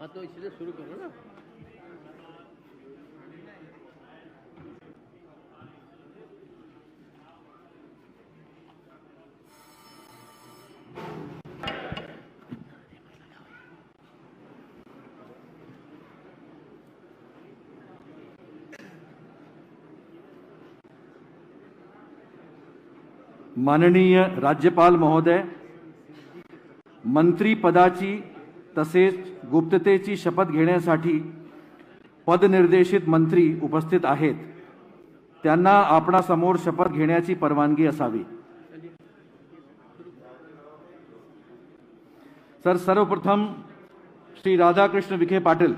हाँ तो इसलिए शुरू करो ना। माननीय राज्यपाल महोदय, मंत्री पदाची तसेच गुप्ततेची शपथ घेण्यासाठी पदनिर्देशित मंत्री उपस्थित आहेत. त्यांना आपणासमोर शपथ घेण्याची परवानगी असावी. सर, सर्वप्रथम श्री राधाकृष्ण विखे पाटील.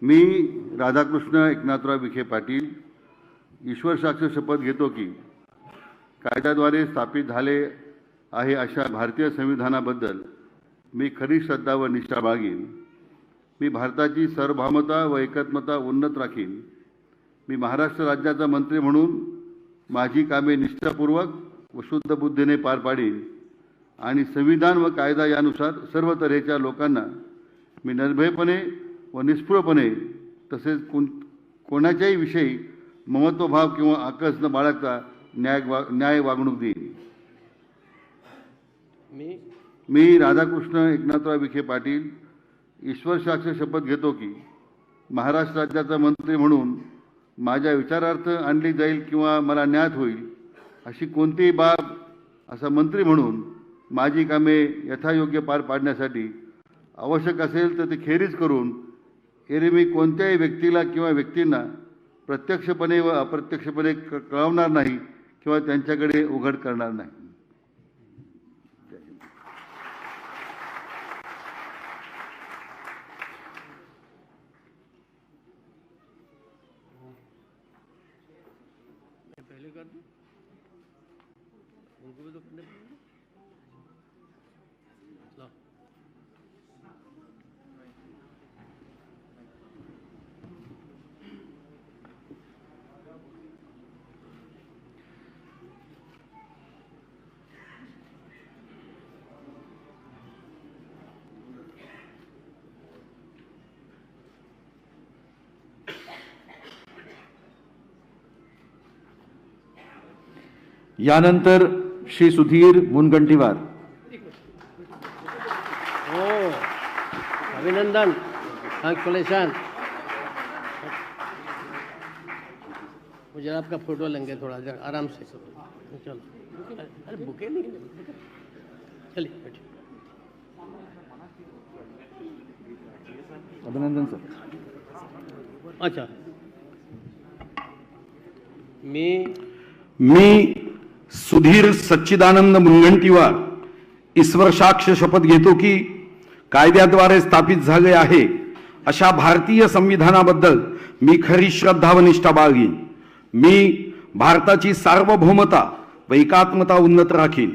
मी राधाकृष्ण एकनाथराव विखे पाटील ईश्वर साक्ष शपथ घेतो की कायद्याद्वारे स्थापित झाले आहे अशा भारतीय संविधानाबद्दल मी खरी श्रद्धा व निष्ठा बाळगीन. मी भारताची सार्वभौमता व एकात्मता उन्नत राखीन. मी महाराष्ट्र राज्याचा मंत्री म्हणून माझी कामे निष्ठापूर्वक व शुद्ध बुद्धीने पार पाडीन आणि संविधान व कायदा यानुसार सर्व तऱ्हेच्या लोकांना मी निर्भयपणे व निस्पृहपणे तसेच कोणाच्याही विषयी ममत्वभाव किंवा आकस न बाळगता न्याय वागणूक देईन. मी राधाकृष्ण एकनाथराव विखे पाटील ईश्वर साक्ष शपथ घेतो की महाराष्ट्र राज्याचा मंत्री म्हणून माझ्या विचारार्थ आणली जाईल किंवा मला ज्ञात होईल अशी कोणतीही बाब असा मंत्री म्हणून माझी कामे यथायोग्य पार पाडण्यासाठी आवश्यक असेल तर ती खेरीज करून एरवी मी कोणत्याही व्यक्तीला किंवा व्यक्तींना प्रत्यक्षपणे व अप्रत्यक्षपणे कळवणार नाही किंवा त्यांच्याकडे उघड करणार नाही. पहले कर दूं उनको भी तो करने ला. यानंतर श्री सुधीर मुनगंटीवार. ओ अभिनंदन, कांग्रेचुलेशन. मुझे आपका फोटो लेंगे थोड़ा देर आराम से. चलो, अरे बुके नहीं है. चलिए बैठिए. अभिनंदन सर. अच्छा, मी सुधीर सच्चिदानंद मुनगंटीवार ईश्वर साक्ष शपथ घेतो की कायद्याद्वारे स्थापित झाले आहे अशा भारतीय संविधानाबद्दल मी खरी श्रद्धा व निष्ठा बाळगीन. मी भारताची सार्वभौमता व एकात्मता उन्नत राखीन.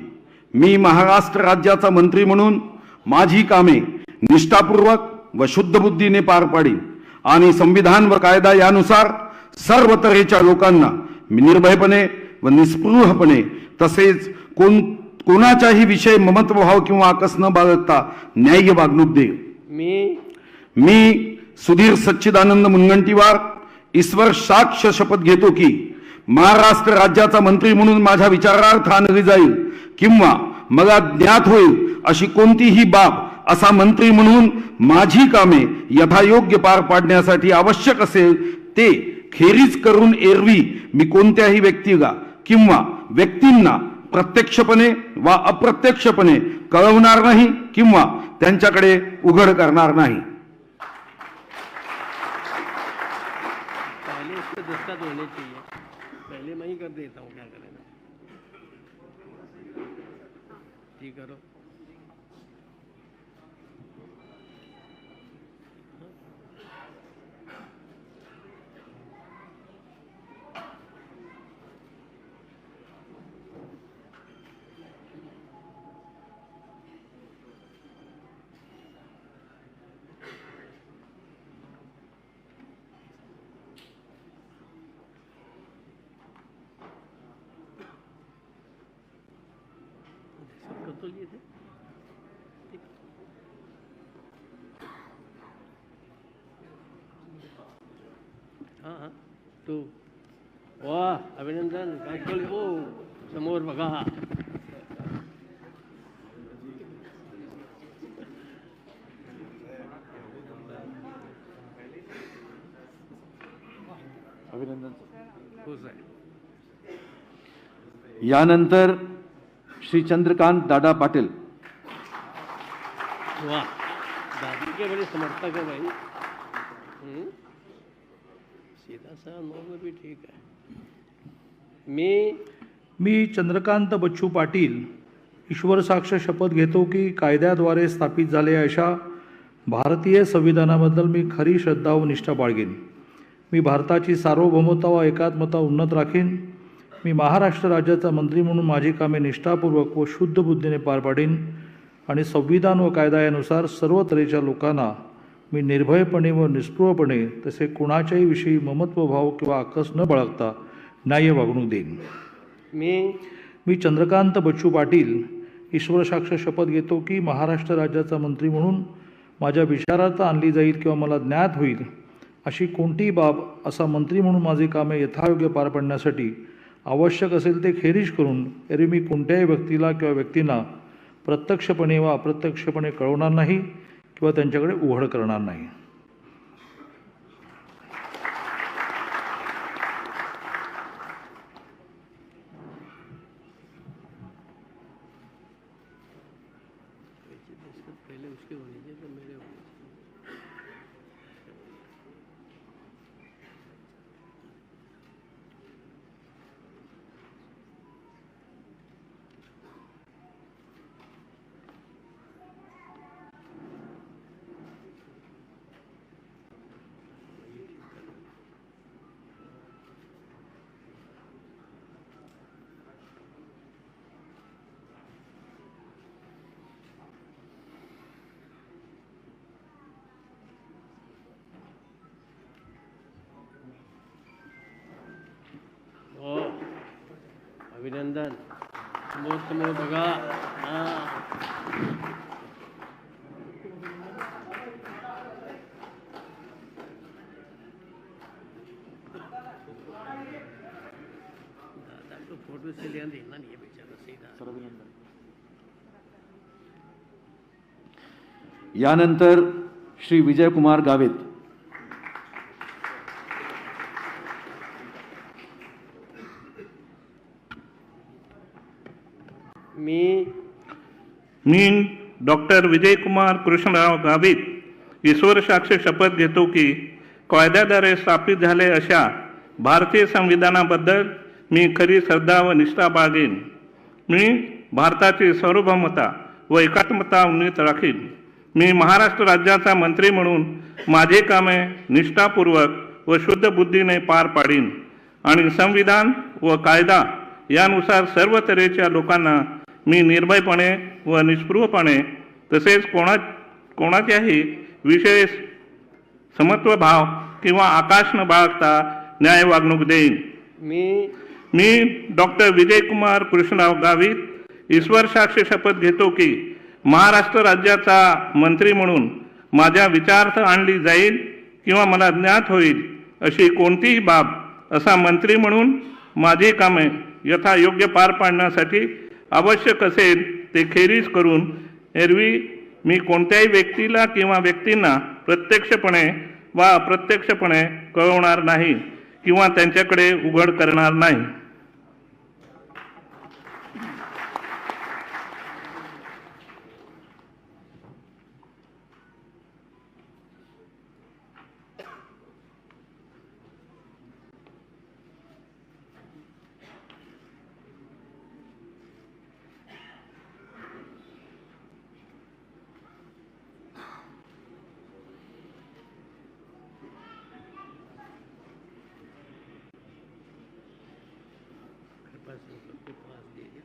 मी महाराष्ट्र राज्याचा मंत्री म्हणून माझी कामे निष्ठापूर्वक व शुद्ध बुद्धीने पार पाडीन आणि संविधान व कायदा यानुसार सर्व तऱ्हेच्या लोकांना मी निर्भयपणे व निस्पृहपणे तसेच कोणाच्याही विषय ममत्वभाव किंवा आकस न बाळगता न्याय्य वागणूक देईन. मी सुधीर सच्चिदानंद मुनगंटीवार ईश्वर साक्ष शपथ घेतो की महाराष्ट्र राज्याचा मंत्री म्हणून माझ्या विचारार्थ आणली जाईल किंवा मला ज्ञात होईल अशी कोणतीही बाब असा मंत्री म्हणून माझी कामे यथायोग्य पार पाडण्यासाठी आवश्यक असेल ते खेरीज करून एरवी मी कोणत्याही व्यक्तीला किंवा व्यक्तींना प्रत्यक्षपणे वा अप्रत्यक्षपणे कळवणार नाही किंवा त्यांच्याकडे उघड करणार नाही. पहले इसको दस्तखत होने चाहिए. पहले मैं ही कर देता हूँ, क्या करें. ठीक करो. लिए थे। ठीक। हाँ हाँ तो वाह अभिनंदन ॲक्च्युली हो समोर बघा. अभिनंदन. हो साहेब. यानंतर श्री चंद्रकांत दादा पाटील. वाह दादी के बड़े समर्थक है भाई. सीधा सा नो में भी ठीक है. मी चंद्रकांत बच्चू पाटील ईश्वरसाक्ष शपथ घेतो की कायद्याद्वारे स्थापित झालेल्या अशा भारतीय संविधानाबद्दल मी खरी श्रद्धा व निष्ठा बाळगेन. मी भारताची सार्वभौमता व एकात्मता उन्नत राखीन. मी महाराष्ट्र राज्याचा मंत्री म्हणून माझी कामे निष्ठापूर्वक व शुद्ध बुद्धीने पार पाडीन आणि संविधान व कायदा यानुसार सर्व तऱ्हेच्या लोकांना मी निर्भयपणे व निस्पृहपणे तसे कोणाच्याही विषयी ममत्वभाव किंवा आकस न बाळगता न्याय्य वागणूक देईन. मी चंद्रकांत बच्चू पाटील ईश्वरसाक्ष शपथ घेतो की महाराष्ट्र राज्याचा मंत्री म्हणून माझ्या विचारार्थ आणली जाईल किंवा मला ज्ञात होईल अशी कोणतीही बाब असा मंत्री म्हणून माझी कामे यथायोग्य पार पाडण्यासाठी आवश्यक असेल ते खेरीज करून एरवी मी कोणत्याही व्यक्तीला किंवा व्यक्तींना प्रत्यक्षपणे वा अप्रत्यक्षपणे कळवणार नाही किंवा त्यांच्याकडे उघड करणार नाही. पहले उसके होने चाहिए तो मेरे होने चाहिए. हो अभिनंदन. समोर बघा. दादा को फोटो से लिया देना नहीं है बेचारा सीधा. यानंतर श्री विजयकुमार गावित. मी डॉक्टर विजयकुमार कृष्णराव गावित ईश्वरसाक्ष शपथ घेतो की कायद्याद्वारे स्थापित झाले अशा भारतीय संविधानाबद्दल मी खरी श्रद्धा व निष्ठा बाळगेन. मी भारताची सार्वभौमता व एकात्मता उन्नत राखीन. मी महाराष्ट्र राज्याचा मंत्री म्हणून माझे कामे निष्ठापूर्वक व शुद्ध बुद्धीने पार पाडीन आणि संविधान व कायदा यानुसार सर्व तऱ्हेच्या लोकांना मी निर्भयपणे व निस्पृहपणे तसेच कोणाच्याही विषयी समत्वभाव किंवा आकाश न बाळगता न्याय वागणूक देईन. मी डॉक्टर विजयकुमार कृष्णराव गावित ईश्वरसाक्ष शपथ घेतो की महाराष्ट्र राज्याचा मंत्री म्हणून माझ्या विचारार्थ आणली जाईल किंवा मला ज्ञात होईल अशी कोणतीही बाब असा मंत्री म्हणून माझी कामे यथायोग्य पार पाडण्यासाठी आवश्यक असेल ते खेरीज करून एरवी मी कोणत्याही व्यक्तीला किंवा व्यक्तींना प्रत्यक्षपणे वा अप्रत्यक्षपणे कळवणार नाही किंवा त्यांच्याकडे उघड करणार नाही. सबके पास दे दिया.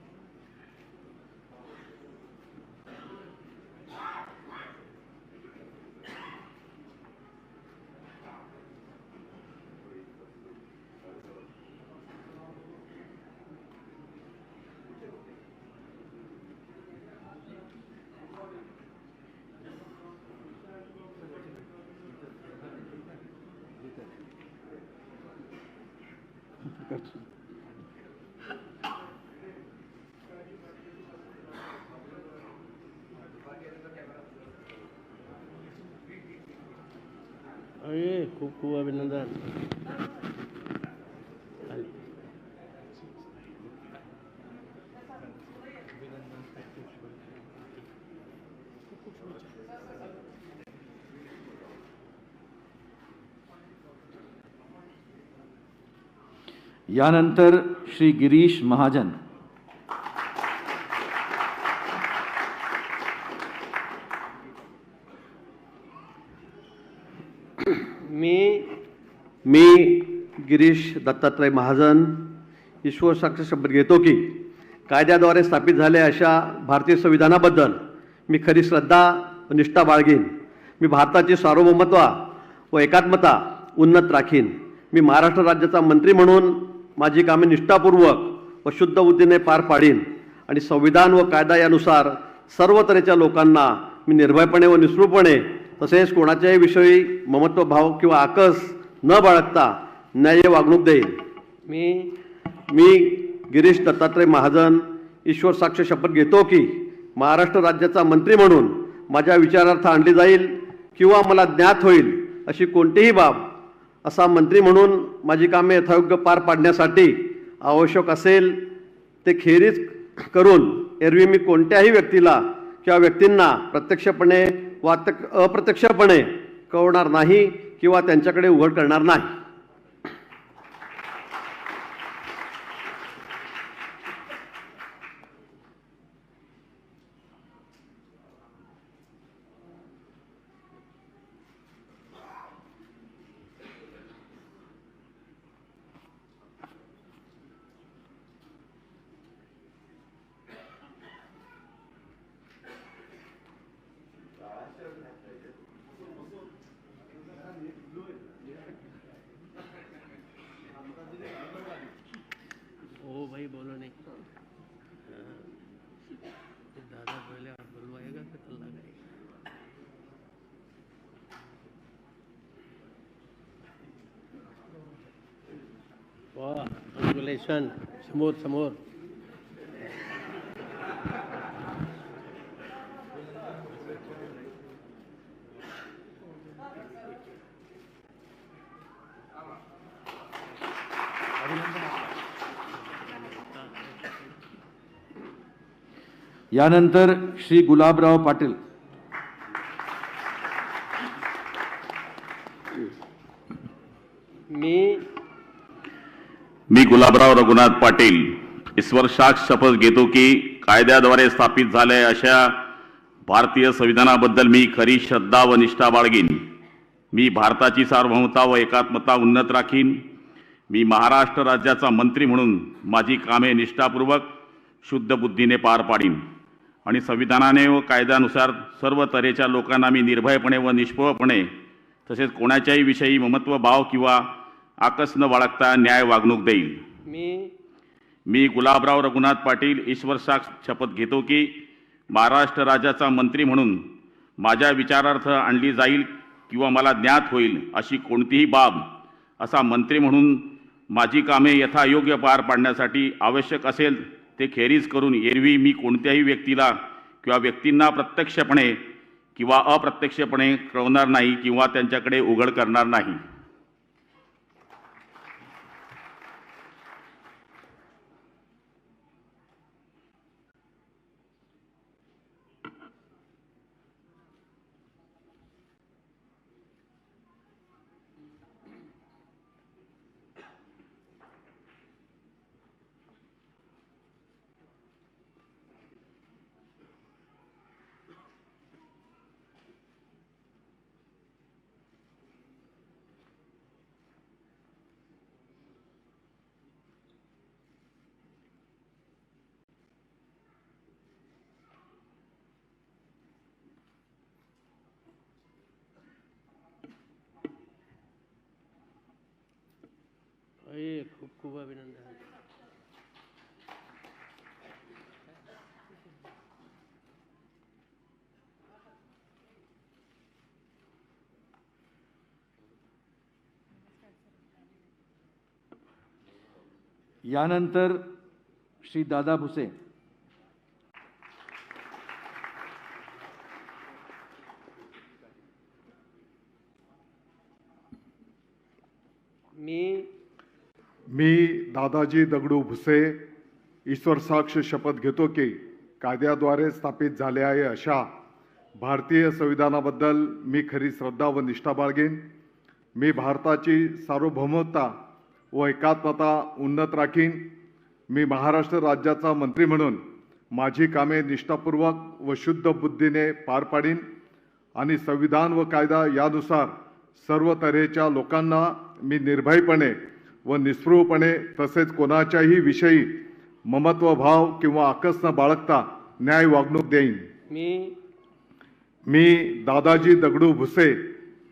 अरे खूप खूप अभिनंदन. यानंतर श्री गिरीश महाजन. मी गिरीश दत्तात्रय महाजन ईश्वर साक्ष शपथ घेतो की कायद्याद्वारे स्थापित झालेल्या अशा भारतीय संविधानाबद्दल मी खरी श्रद्धा व निष्ठा बाळगीन. मी भारताची सार्वभौमत्व व एकात्मता उन्नत राखीन. मी महाराष्ट्र राज्याचा मंत्री म्हणून माझी कामे निष्ठापूर्वक व शुद्ध बुद्धीने पार पाडीन आणि संविधान व कायदा यानुसार सर्व तऱ्हेच्या लोकांना मी निर्भयपणे व निस्पृहपणे तसेच कोणाच्याही विषयी ममत्व भाव किंवा आकस न बाळगता न्याय्य वागणूक देईन. मी गिरीश दत्तात्रय महाजन ईश्वर साक्ष शपथ घेतो की महाराष्ट्र राज्याचा मंत्री म्हणून माझ्या विचारार्थ आणली जाईल किंवा मला ज्ञात होईल अशी कोणतीही बाब असा मंत्री म्हणून माझी कामे यथायोग्य पार पाडण्यासाठी आवश्यक असेल ते खेरीज करून एरवी मी कोणत्याही व्यक्तीला किंवा व्यक्तींना प्रत्यक्षपणे वा अप्रत्यक्षपणे कळवणार नाही किंवा त्यांच्याकडे उघड करणार नाही. ओ भाई बोलो नहीं. दादा पहले आप बुलवाएगा फिर अल्लाह करेगा. वाह कॉन्ग्रेचुलेशन. समोर समोर. यानंतर श्री गुलाबराव पाटील. मी गुलाबराव रघुनाथ पाटील ईश्वर साक्ष शपथ घेतो की कायद्याद्वारे स्थापित झाले अशा भारतीय संविधानाबद्दल मी खरी श्रद्धा व निष्ठा बाळगीन. मी भारताची सार्वभौमता व एकात्मता उन्नत राखीन. मी महाराष्ट्र राज्याचा मंत्री म्हणून माझी कामे निष्ठापूर्वक शुद्ध बुद्धीने पार पाडीन आणि संविधानाने व कायद्यानुसार सर्व तऱ्हेच्या लोकांना मी निर्भयपणे व निष्पळपणे तसेच कोणाच्याही विषयी ममत्व भाव किंवा आकस न बाळगता न्याय वागणूक देईल. मी गुलाबराव रघुनाथ पाटील ईश्वर साक्ष शपथ घेतो की महाराष्ट्र राज्याचा मंत्री म्हणून माझ्या विचारार्थ आणली जाईल किंवा मला ज्ञात होईल अशी कोणतीही बाब असा मंत्री म्हणून माझी कामे यथायोग्य पार पाडण्यासाठी आवश्यक असेल ते खेरीज करून एरवी मी कोणत्याही व्यक्तीला किंवा व्यक्तींना प्रत्यक्षपणे किंवा अप्रत्यक्षपणे कळवणार नाही किंवा त्यांच्याकडे उघड करणार नाही. अरे खूप खूप अभिनंदन. यानंतर श्री दादा भुसे. मी दादाजी दगडू भुसे ईश्वरसाक्ष शपथ घेतो की कायद्याद्वारे स्थापित झाले आहे अशा भारतीय संविधानाबद्दल मी खरी श्रद्धा व निष्ठा बाळगेन. मी भारताची सार्वभौमता व एकात्मता उन्नत राखीन. मी महाराष्ट्र राज्याचा मंत्री म्हणून माझी कामे निष्ठापूर्वक व शुद्ध बुद्धीने पार पाडीन आणि संविधान व कायदा यानुसार सर्व तऱ्हेच्या लोकांना मी निर्भयपणे व निस्पृहपणे तसेच कोणाच्याही विषयी ममत्वभाव किंवा आकस न बाळगता न्याय वागणूक देईन. मी दादाजी दगडू भुसे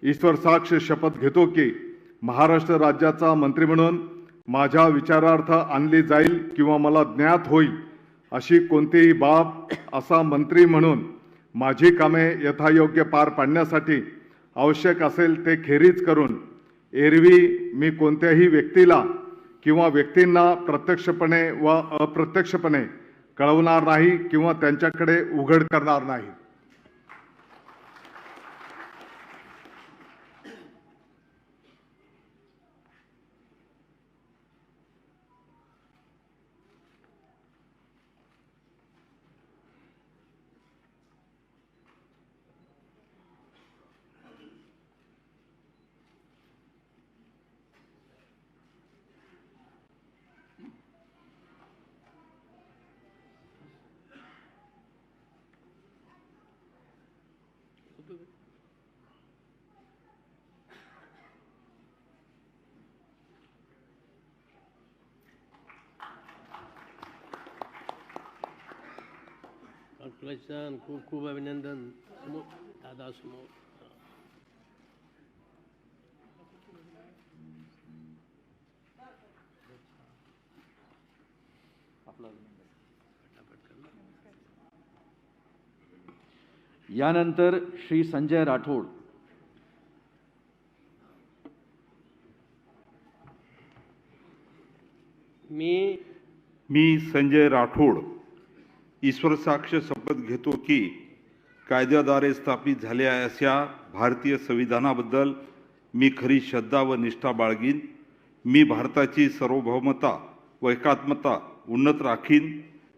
ईश्वरसाक्ष शपथ घेतो की महाराष्ट्र राज्याचा मंत्री म्हणून माझ्या विचारार्थ आणली जाईल किंवा मला ज्ञात होईल अशी कोणतीही बाब असा मंत्री म्हणून माझी कामे यथायोग्य पार पाडण्यासाठी आवश्यक असेल ते खेरीज करून एरवी मी कोणत्याही व्यक्तीला किंवा व्यक्तींना प्रत्यक्षपणे व अप्रत्यक्षपणे कळवणार नाही किंवा त्यांच्याकडे उघड करणार नाही. कॉन्ग्रॅच्युलेशन, खूप खूप अभिनंदन. समोर दादा समोर. यानंतर श्री संजय राठोड. मी संजय राठोड ईश्वरसाक्ष शपथ घेतो की कायद्याद्वारे स्थापित झालेल्या अशा भारतीय संविधानाबद्दल मी खरी श्रद्धा व निष्ठा बाळगीन. मी भारताची सार्वभौमता व एकात्मता उन्नत राखीन.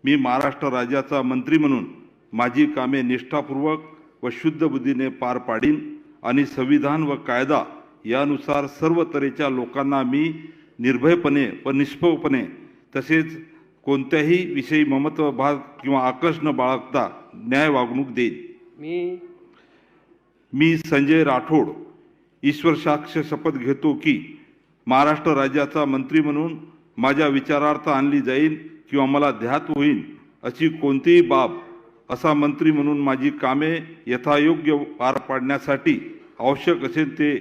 मी महाराष्ट्र राज्याचा मंत्री म्हणून माझी कामे निष्ठापूर्वक व शुद्ध बुद्धीने पार पाडीन आणि संविधान व कायदा यानुसार सर्व तऱ्हेच्या लोकांना मी निर्भयपणे व निष्पक्षपणे तसेच कोणत्याही विषयी ममत्वभाव किंवा आकस न बाळगता न्याय वागणूक देईन. मी संजय राठोड ईश्वरसाक्ष शपथ घेतो की महाराष्ट्र राज्याचा मंत्री म्हणून माझ्या विचारार्थ आणली जाईल किंवा मला ध्यात होईल अशी कोणतीही बाब असा मंत्री म्हणून माझी कामे यथायोग्य पार पाडण्यासाठी आवश्यक असेल ते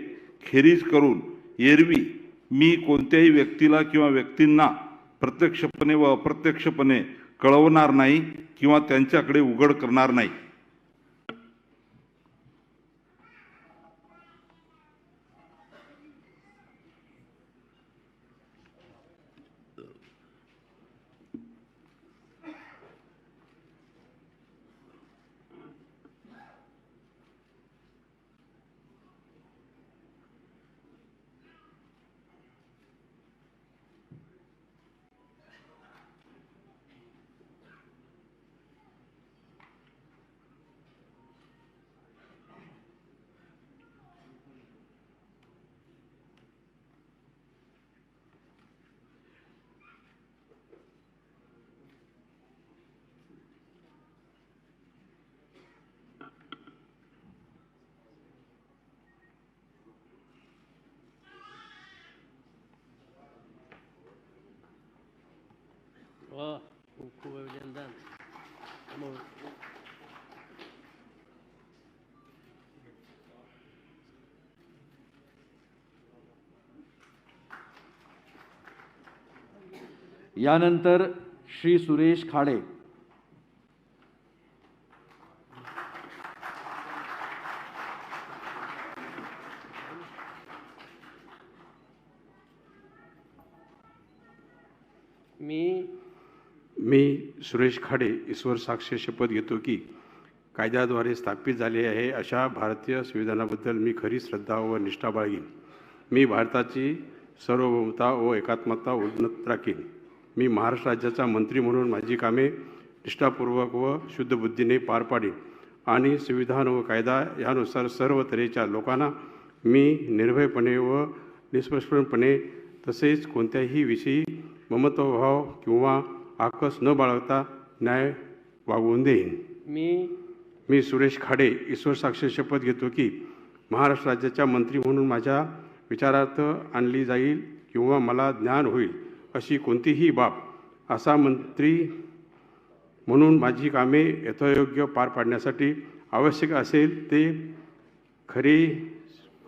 खेरीज करून एरवी मी कोणत्याही व्यक्तीला किंवा व्यक्तींना प्रत्यक्षपणे व अप्रत्यक्षपणे कळवणार नाही किंवा त्यांच्याकडे उघड करणार नाही. वाह, खूप खूप अभिनंदन. समोर. यानंतर श्री सुरेश खाडे. मी सुरेश खाडे ईश्वर साक्ष शपथ घेतो की कायद्याद्वारे स्थापित झाले आहे अशा भारतीय संविधानाबद्दल मी खरी श्रद्धा व निष्ठा बाळगीन. मी भारताची सार्वभौमता व एकात्मता उन्नत राखीन. मी महाराष्ट्र राज्याचा मंत्री म्हणून माझी कामे निष्ठापूर्वक व शुद्ध बुद्धीने पार पाडीन आणि संविधान व कायदा यानुसार सर्व तऱ्हेच्या लोकांना मी निर्भयपणे व निष्पक्षपणे तसेच कोणत्याही विषयी ममत्वभाव किंवा आकस न बाळगता न्याय वागवून देईन. मी सुरेश खाडे ईश्वर साक्ष शपथ घेतो की महाराष्ट्र राज्याच्या मंत्री म्हणून माझ्या विचारार्थ आणली जाईल किंवा मला ज्ञान होईल अशी कोणतीही बाब असा मंत्री म्हणून माझी कामे यथायोग्य पार पाडण्यासाठी आवश्यक असेल ते खरे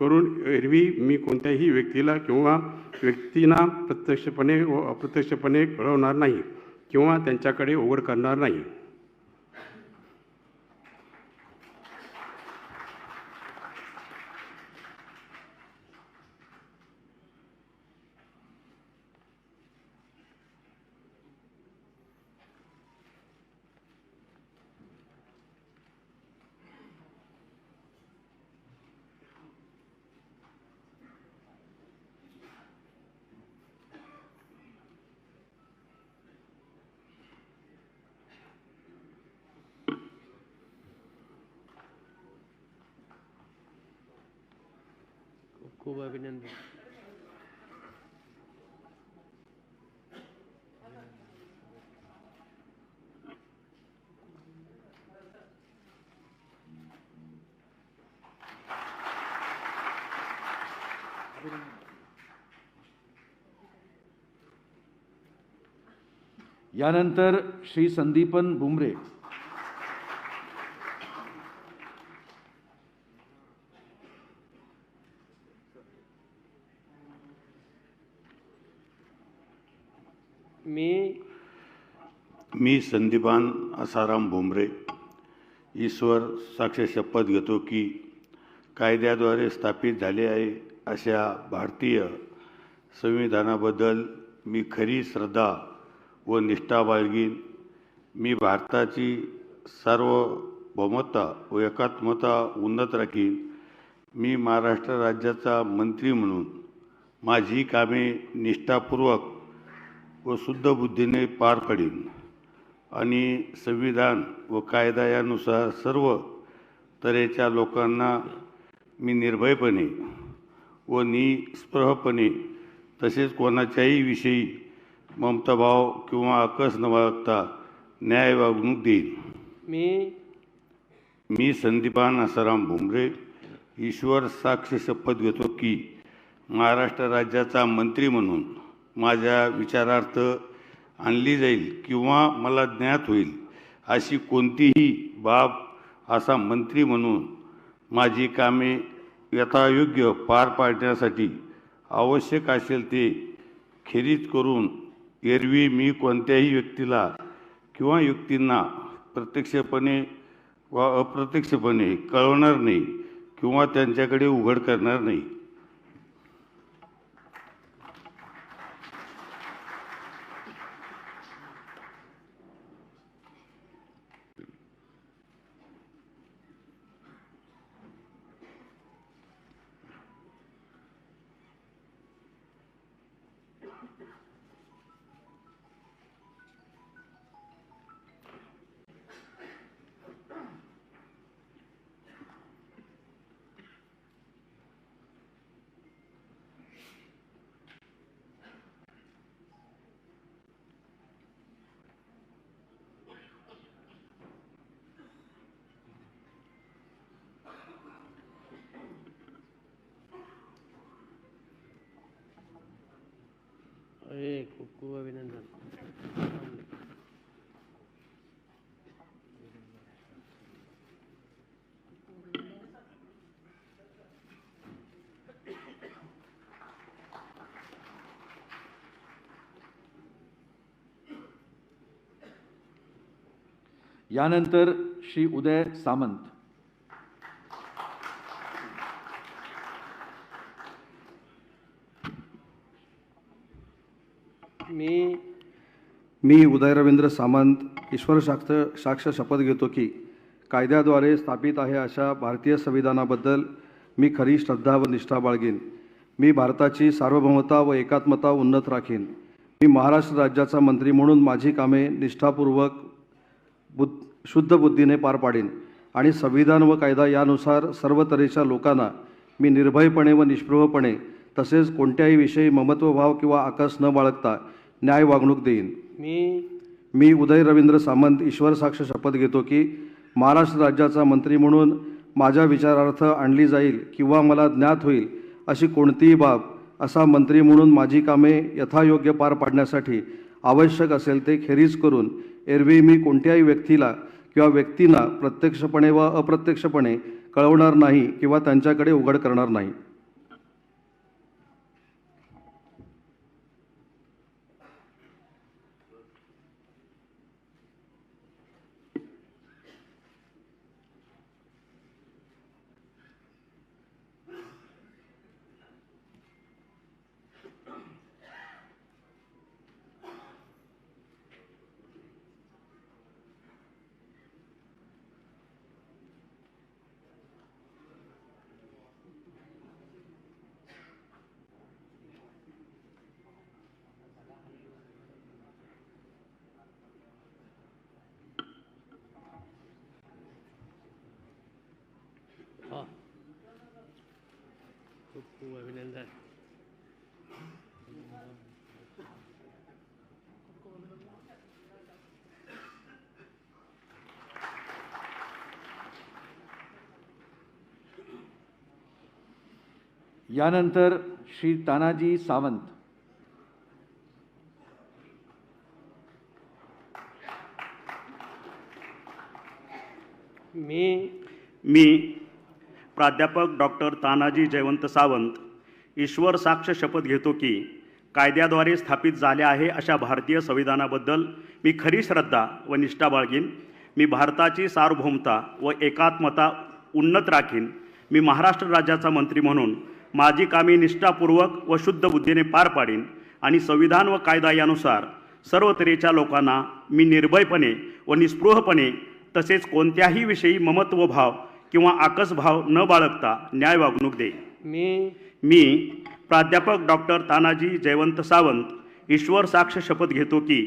करून एरवी मी कोणत्याही व्यक्तीला किंवा व्यक्तींना प्रत्यक्षपणे व अप्रत्यक्षपणे कळवणार नाही किंवा त्यांच्याकडे ओघळ करणार नाही. खूप अभिनंदन. यानंतर श्री संदीपन भुमरे. मी संदीपान आसाराम भुमरे ईश्वर साक्ष शपथ घेतो की कायद्याद्वारे स्थापित झाले आहे अशा भारतीय संविधानाबद्दल मी खरी श्रद्धा व निष्ठा बाळगीन. मी भारताची सार्वभौमता व एकात्मता उन्नत राखीन. मी महाराष्ट्र राज्याचा मंत्री म्हणून माझी कामे निष्ठापूर्वक व शुद्ध बुद्धीने पार पाडीन आणि संविधान व कायदा यानुसार सर्व तऱ्हेच्या लोकांना मी निर्भयपणे व निस्पृहपणे तसेच कोणाच्याही विषयी ममताभाव किंवा आकस न बाळगता न्याय वागणूक देईन. मी संदीपान आसाराम भुमरे ईश्वर साक्ष शपथ घेतो की महाराष्ट्र राज्याचा मंत्री म्हणून माझ्या विचारार्थ आणली जाईल किंवा मला ज्ञात होईल अशी कोणतीही बाब असा मंत्री म्हणून माझी कामे यथायोग्य पार पाडण्यासाठी आवश्यक असेल ते खेरीज करून एरवी मी कोणत्याही व्यक्तीला किंवा व्यक्तींना प्रत्यक्षपणे व अप्रत्यक्षपणे कळवणार नाही किंवा त्यांच्याकडे उघड करणार नाही. खूप खूप अभिनंदन. यानंतर श्री उदय सामंत. मी उदय रवींद्र सामंत ईश्वर साक्ष शपथ घेतो की कायद्याद्वारे स्थापित आहे अशा भारतीय संविधानाबद्दल मी खरी श्रद्धा व निष्ठा बाळगीन. मी भारताची सार्वभौमता व एकात्मता उन्नत राखीन. मी महाराष्ट्र राज्याचा मंत्री म्हणून माझी कामे निष्ठापूर्वक शुद्ध बुद्धीने पार पाडीन आणि संविधान व कायदा यानुसार सर्व तऱ्हेच्या लोकांना मी निर्भयपणे व निष्पृहपणे तसेच कोणत्याही विषयी ममत्वभाव किंवा आकस न बाळगता न्याय वागणूक देईन. मी उदय रवींद्र सामंत ईश्वर साक्ष शपथ घेतो की महाराष्ट्र राज्याचा मंत्री म्हणून माझ्या विचारार्थ आणली जाईल किंवा मला ज्ञात होईल अशी कोणतीही बाब असा मंत्री म्हणून माझी कामे यथायोग्य पार पाडण्यासाठी आवश्यक असेल ते खेरीज करून एरवी मी कोणत्याही व्यक्तीला किंवा व्यक्तींना प्रत्यक्षपणे व अप्रत्यक्षपणे कळवणार नाही किंवा त्यांच्याकडे उघड करणार नाही. हाँ, खूप खूप अभिनंदन. यानंतर श्री तानाजी सावंत. मी प्राध्यापक डॉक्टर तानाजी जयवंत सावंत ईश्वर साक्ष शपथ घेतो की कायद्याद्वारे स्थापित झाल्या आहे अशा भारतीय संविधानाबद्दल मी खरी श्रद्धा व निष्ठा बाळगीन. मी भारताची सार्वभौमता व एकात्मता उन्नत राखीन. मी महाराष्ट्र राज्याचा मंत्री म्हणून माझी कामे निष्ठापूर्वक व शुद्ध बुद्धीने पार पाडीन आणि संविधान व कायदा यानुसार सर्व तऱ्हेच्या लोकांना मी निर्भयपणे व निस्पृहपणे तसेच कोणत्याही विषयी ममत्वभाव किंवा आकसभाव न बाळगता न्याय वागणूक देईन. मी प्राध्यापक डॉक्टर तानाजी जयवंत सावंत ईश्वर साक्ष शपथ घेतो की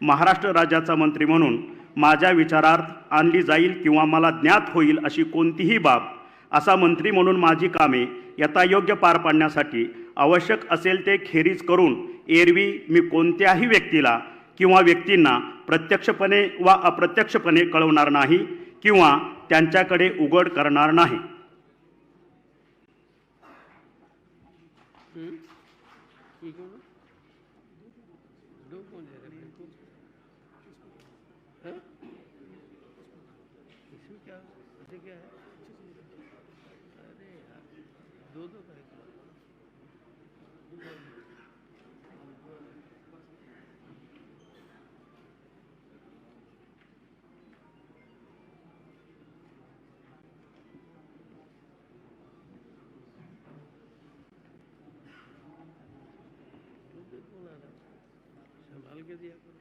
महाराष्ट्र राज्याचा मंत्री म्हणून माझ्या विचारार्थ आणली जाईल किंवा मला ज्ञात होईल अशी कोणतीही बाब असा मंत्री म्हणून माझी कामे यथायोग्य पार पाडण्यासाठी आवश्यक असेल ते खेरीज करून एरवी मी कोणत्याही व्यक्तीला किंवा व्यक्तींना प्रत्यक्षपणे वा अप्रत्यक्षपणे कळवणार नाही किंवा त्यांच्याकडे उघड करणार नाही. संभाल के दिया करो.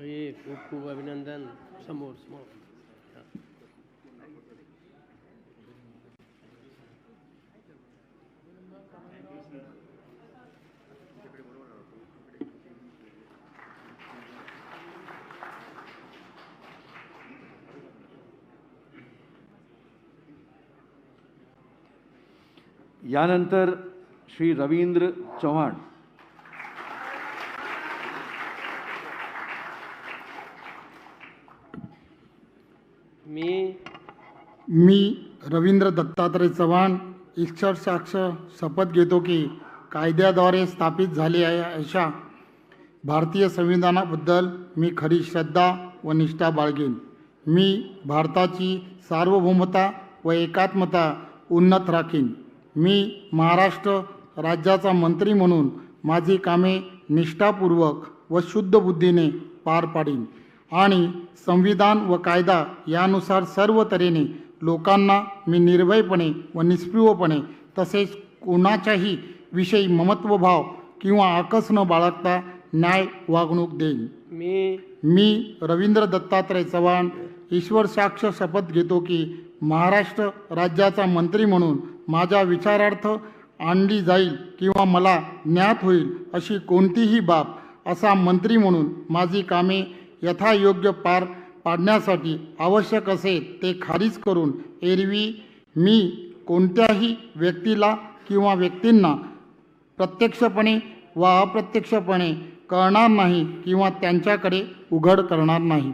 ये खूप खूप अभिनंदन. समोर समोर. यानंतर श्री रवींद्र चव्हाण. मी रवींद्र दत्तात्रय चव्हाण ईश्वर साक्ष शपथ घेतो की कायद्याद्वारे स्थापित झाले आहे अशा भारतीय संविधानाबद्दल मी खरी श्रद्धा व निष्ठा बाळगेन. मी भारताची सार्वभौमता व एकात्मता उन्नत राखीन. मी महाराष्ट्र राज्याचा मंत्री म्हणून माझी कामे निष्ठापूर्वक व शुद्ध बुद्धीने पार पाडीन आणि संविधान व कायदा यानुसार सर्व तऱ्हेने लोकांना मी निर्भयपणे व निष्प्रियपणे तसेच कोणाच्याही विषयी ममत्वभाव किंवा आकस न बाळगता न्याय वागणूक देईन. मी रवींद्र दत्तात्रय चव्हाण ईश्वर साक्ष शपथ घेतो की महाराष्ट्र राज्याचा मंत्री म्हणून माझ्या विचारार्थ आणली जाईल किंवा मला ज्ञात होईल अशी कोणतीही बाब असा मंत्री म्हणून माझी कामे यथायोग्य पार पाडण्यासाठी आवश्यक असेल ते खारिज करून एरवी मी कोणत्याही व्यक्तीला किंवा व्यक्तींना प्रत्यक्षपणे व अप्रत्यक्षपणे कळणार नाही किंवा त्यांच्याकडे उघड करणार नाही.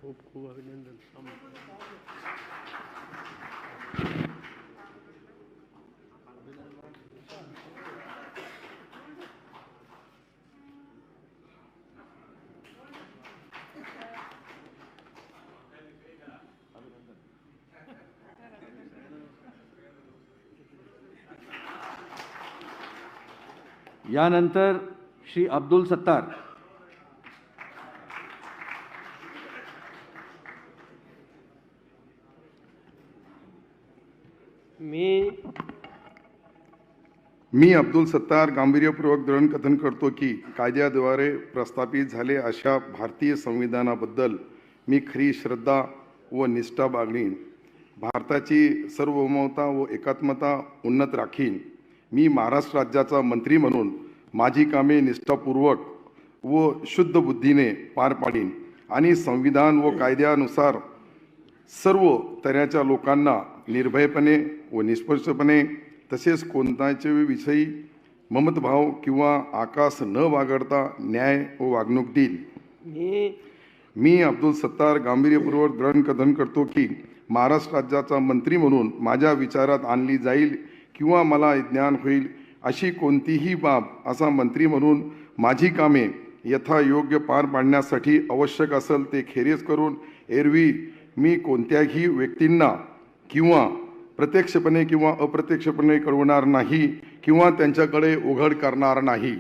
खूप खूप अभिनंदन. यानंतर श्री अब्दुल सत्तार. मी अब्दुल सत्तार गांभीर्यपूर्वक दृढकथन करतो की कायद्याद्वारे प्रस्थापित झाले अशा भारतीय संविधानाबद्दल मी खरी श्रद्धा व निष्ठा बाळगीन. भारताची सार्वभौमता व एकात्मता उन्नत राखीन. मी महाराष्ट्र राज्याचा मंत्री म्हणून माझी कामे निष्ठापूर्वक व शुद्ध बुद्धीने पार पाडीन आणि संविधान व कायद्यानुसार सर्व तऱ्हेच्या लोकांना निर्भयपणे व निष्पक्षपणे तसेच कोणत्याच्या विषयी ममतभाव किंवा आकास न बाळगता न्याय व वागणूक देईन. मी अब्दुल सत्तार गांभीर्यपूर्वक दृढकथन करतो की महाराष्ट्र राज्याचा मंत्री म्हणून माझ्या विचारात आणली जाईल किंवा मला ज्ञान होईल अशी कोणतीही बाब असा मंत्री म्हणून माझी कामे यथायोग्य पार पाडण्यासाठी आवश्यक असेल ते खेरीज करून एरवी मी कोणत्याही व्यक्तींना किंवा प्रत्यक्षपणे किंवा अप्रत्यक्षपणे कळवणार नाही किंवा त्यांच्याकडे उघड करणार नाही.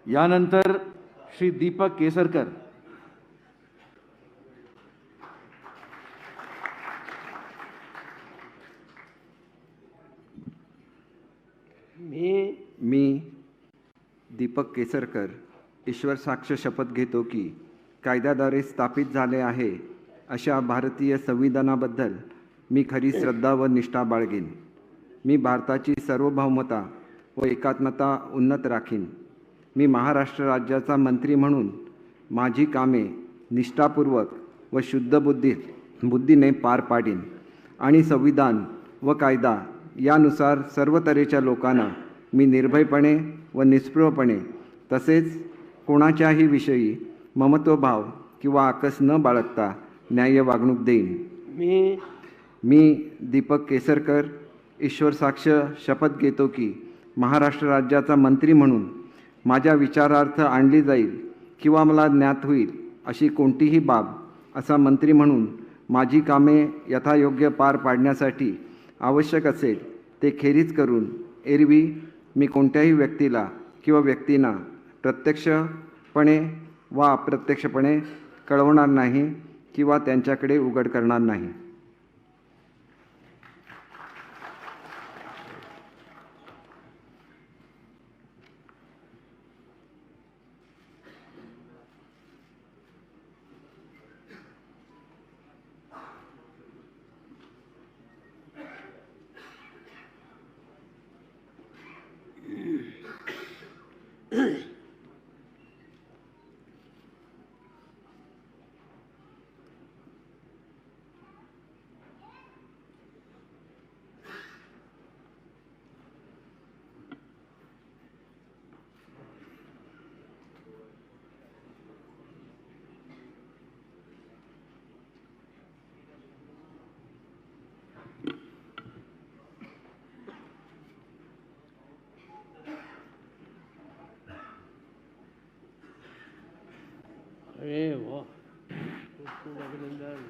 यानंतर श्री दीपक केसरकर. मी दीपक केसरकर ईश्वर साक्ष शपथ घेतो की कायद्याद्वारे स्थापित झाले आहे अशा भारतीय संविधानाबद्दल मी खरी श्रद्धा व निष्ठा बाळगीन. मी भारताची सार्वभौमता व एकात्मता उन्नत राखीन. मी महाराष्ट्र राज्याचा मंत्री म्हणून माझी कामे निष्ठापूर्वक व शुद्ध बुद्धीने पार पाडीन आणि संविधान व कायदा यानुसार सर्व तऱ्हेच्या लोकांना मी निर्भयपणे व निष्पृहपणे तसेच कोणाच्याही विषयी ममत्वभाव किंवा आकस न बाळगता न्याय्य वागणूक देईन. मी दीपक केसरकर ईश्वर साक्ष शपथ घेतो की महाराष्ट्र राज्याचा मंत्री म्हणून माझ्या विचारार्थ आणली जाईल किंवा मला ज्ञात होईल अशी कोणतीही बाब असा मंत्री म्हणून माझी कामे यथायोग्य पार पाडण्यासाठी आवश्यक असेल ते खेरीज करून एरवी मी कोणत्याही व्यक्तीला किंवा व्यक्तींना प्रत्यक्षपणे वा अप्रत्यक्षपणे कळवणार नाही किंवा त्यांच्याकडे उघड करणार नाही. अरे वाह, खूप खूप अभिनंदन.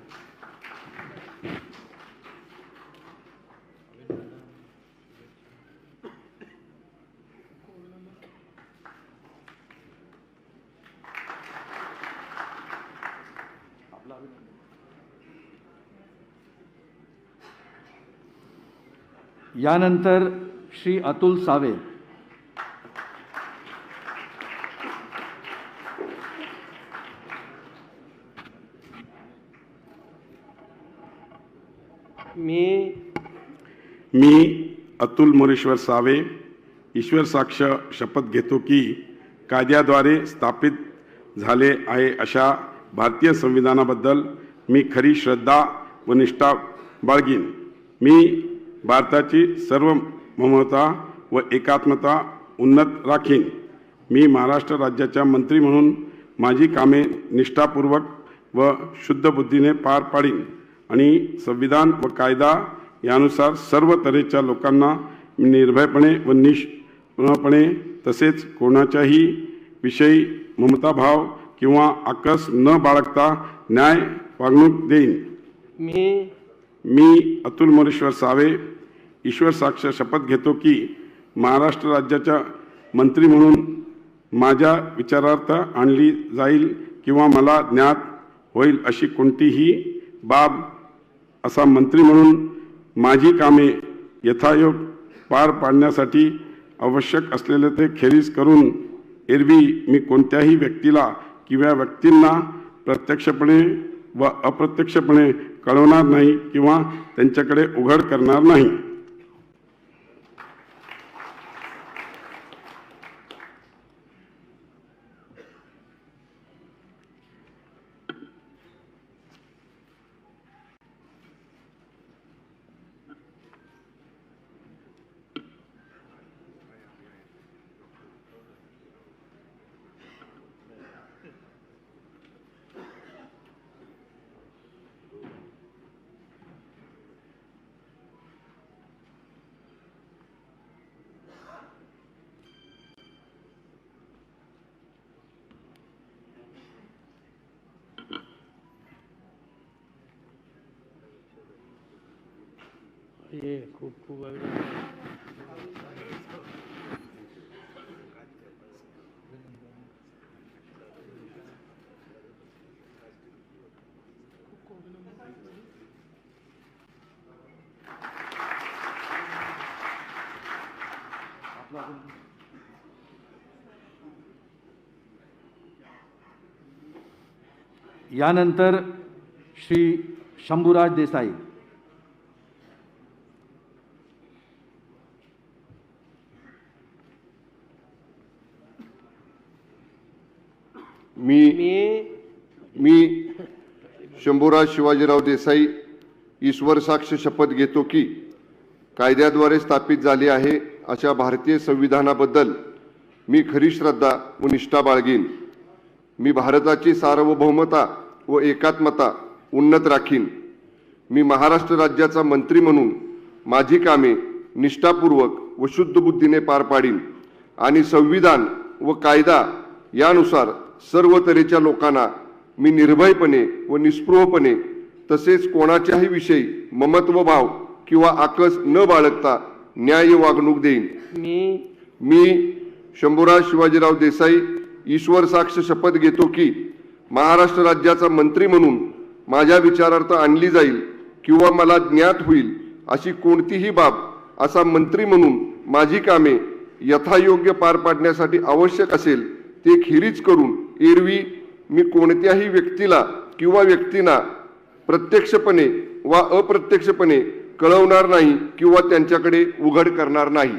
यानंतर श्री अतुल सावे. मी अतुल मोरेश्वर सावे ईश्वर साक्ष शपथ घेतो की कायद्याद्वारे स्थापित झाले आहे अशा भारतीय संविधानाबद्दल मी खरी श्रद्धा व निष्ठा बाळगीन. मी भारताची सार्वभौमता व एकात्मता उन्नत राखीन. मी महाराष्ट्र राज्याच्या मंत्री म्हणून माझी कामे निष्ठापूर्वक व शुद्ध बुद्धीने पार पाडीन आणि संविधान व कायदा यानुसार सर्व तऱ्हेच्या लोकांना निर्भयपणे व निष्पृहपणे तसेच कोणाच्याही विषयी ममताभाव किंवा आकस न बाळगता न्याय वागणूक देईन. मी अतुल मोरेश्वर सावे ईश्वर साक्ष शपथ घेतो की महाराष्ट्र राज्याच्या मंत्री म्हणून माझ्या विचारार्थ आणली जाईल किंवा मला ज्ञात होईल अशी कोणतीही बाब असा मंत्री म्हणून माझी कामे यथायोग पार पाडण्यासाठी आवश्यक असलेले ते खेरीज करून एरवी मी कोणत्याही व्यक्तीला किंवा व्यक्तींना प्रत्यक्षपणे व अप्रत्यक्षपणे कळवणार नाही किंवा त्यांच्याकडे उघड करणार नाही. ये खूप खूप अभिनंदन. यानंतर श्री शंभूराज देसाई. मी शंभूराज शिवाजीराव देसाई ईश्वर साक्ष शपथ घेतो की कायद्याद्वारे स्थापित झाले आहे अशा भारतीय संविधानाबद्दल मी खरी श्रद्धा व निष्ठा बाळगीन. मी भारताची सार्वभौमता व एकात्मता उन्नत राखीन. मी महाराष्ट्र राज्याचा मंत्री म्हणून माझी कामे निष्ठापूर्वक व शुद्ध बुद्धीने पार पाडीन आणि संविधान व कायदा यानुसार सर्व तऱ्हेच्या लोकांना मी निर्भयपणे व निस्पृहपणे तसेच कोणाच्याही विषयी ममत्वभाव किंवा आकस न बाळगता न्याय्य वागणूक देईन. मी शंभूराज शिवाजीराव देसाई ईश्वर साक्ष शपथ घेतो की महाराष्ट्र राज्याचा मंत्री म्हणून माझ्या विचारार्थ आणली जाईल किंवा मला ज्ञात होईल अशी कोणतीही बाब असा मंत्री म्हणून माझी कामे यथायोग्य पार पाडण्यासाठी आवश्यक असेल ते खेरीज करून एरवी मी कोणत्याही व्यक्तीला किंवा व्यक्तींना प्रत्यक्षपणे वा अप्रत्यक्षपणे कळवणार नाही किंवा त्यांच्याकडे उघड करणार नाही.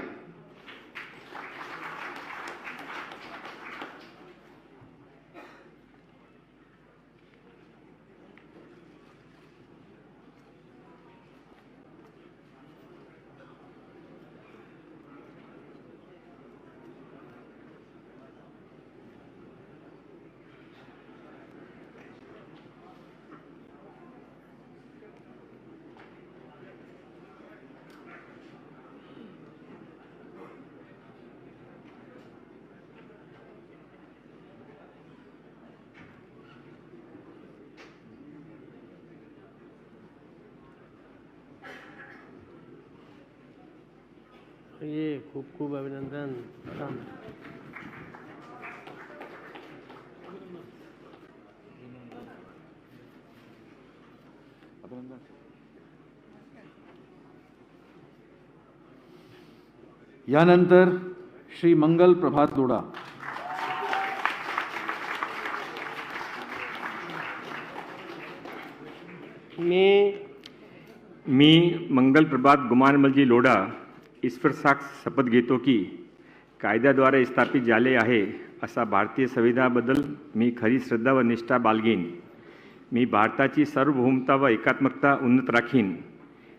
ये खूप खूप अभिनंदन. यानंतर श्री मंगल प्रभात लोढा. मी मंगल प्रभात गुमानमलजी लोढा ईश्वर साक्ष शपथ घेतो की कायद्याद्वारे स्थापित झाले आहे असा भारतीय संविधानाबद्दल मी खरी श्रद्धा व निष्ठा बाळगीन. मी भारताची सार्वभौमता व एकात्मकता उन्नत राखीन.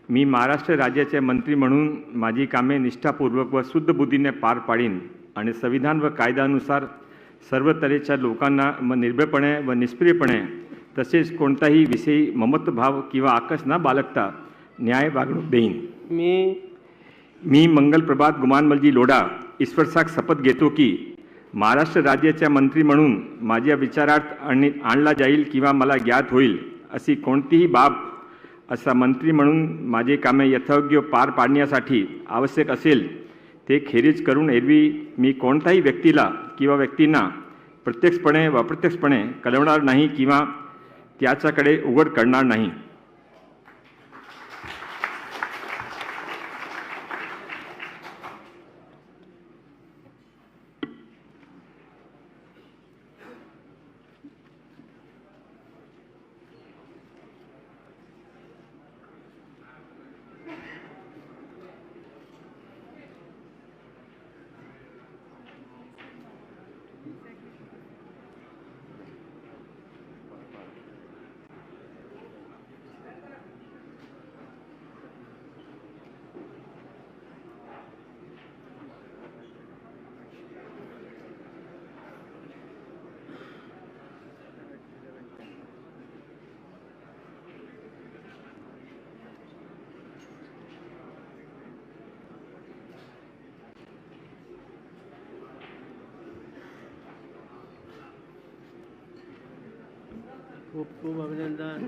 मी महाराष्ट्र राज्याचे मंत्री म्हणून माझी कामे निष्ठापूर्वक व शुद्ध बुद्धीने पार पाडीन आणि संविधान व कायद्यानुसार सर्व तऱ्हेच्या लोकांना निर्भयपणे व निष्क्रियपणे तसेच कोणताही विषयी ममत्वभाव किंवा आकस न बाळगता न्याय वागणूक देईन. मी मंगल प्रभात गुमानमलजी लोढा ईश्वर साक्ष शपथ घेतो की महाराष्ट्र राज्याच्या मंत्री म्हणून माझ्या विचारार्थ आणला जाईल किंवा मला ज्ञात होईल अशी कोणतीही बाब असा मंत्री म्हणून माझे कामे यथायोग्य पार पाडण्यासाठी आवश्यक असेल ते खेरीज करून एरवी मी कोणत्याही व्यक्तीला किंवा व्यक्तींना प्रत्यक्षपणे व अप्रत्यक्षपणे कळवणार नाही किंवा त्याच्याकडे उघड करणार नाही. खूप खूप अभिनंदन.